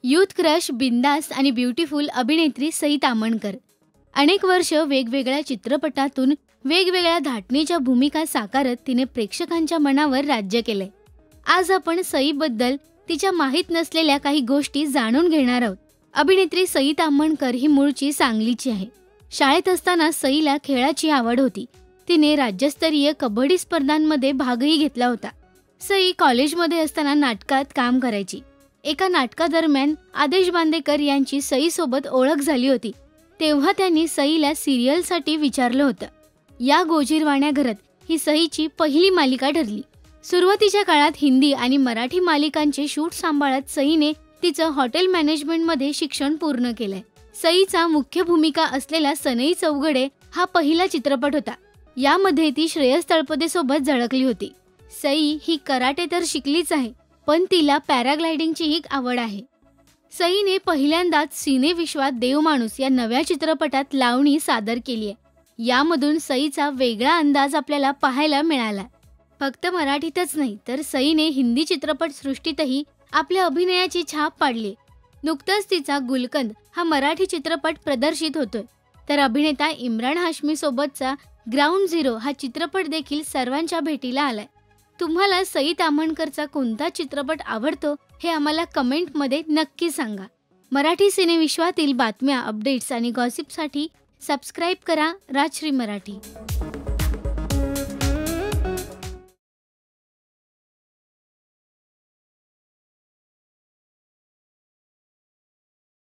Youth crush, बिंदास आणि beautiful अभिनेत्री सई ताम्हणकर. अनेक वर्ष वेगवेगळ्या चित्रपटातून वेगवेगळ्या धाटणीच्या भूमिका साकारत तिने प्रेक्षकांच्या मनावर राज्य केलंय. आज आपण सईबद्दल तिच्या माहीत नसलेल्या काही गोष्टी जाणून घेणार आहोत. अभिनेत्री सई ताम्हणकर ही मूळची सांगलीची आहे. शाळेत असताना सईला खेळाची आवड होती. तिने राज्यस्तरीय कबड्डी स्पर्धांमध्ये भागही घेतला होता. सई कॉलेजमध्ये असताना नाटकात काम करायची. एका नाटकादरम्यान आदेश बांदेकर यांची सईसोबत ओळख झाली होती. तेव्हा त्यांनी सईला सिरियलसाठी विचारलं होतं. या गोजीरवाण्या घरात ही सईची पहिली मालिका ठरली. सुरुवातीच्या काळात हिंदी आणि मराठी मालिकांचे शूट सांभाळत सईने तिचं हॉटेल मॅनेजमेंटमध्ये शिक्षण पूर्ण केलंय. सईचा मुख्य भूमिका असलेला सनई चौघडे हा पहिला चित्रपट होता. यामध्ये ती श्रेयस तळपदे सोबत झळकली होती. सई ही कराटे तर शिकलीच आहे, पण तिला पॅराग्लायडिंगचीही आवड आहे. सईने पहिल्यांदाच सिनेविश्वात देवमाणूस या नव्या चित्रपटात लावणी सादर केली आहे. यामधून सईचा वेगळा अंदाज आपल्याला पाहायला मिळाला. फक्त मराठीतच नाही तर सईने हिंदी चित्रपटसृष्टीतही आपल्या अभिनयाची छाप पाडली. नुकताच तिचा गुलकंद हा मराठी चित्रपट प्रदर्शित होतोय, तर अभिनेता इम्रान हाशमी सोबतचा ग्राउंड झिरो हा चित्रपट देखील सर्वांच्या भेटीला आलाय. तुम्हाला सई ताम्हणकरचा कोणता चित्रपट आवडतो हे आम्हाला कमेंटमध्ये नक्की सांगा. मराठी सिनेविश्वातील बातम्या, अपडेट्स आणि गॉसिपसाठी सबस्क्राईब करा राजश्री मराठी.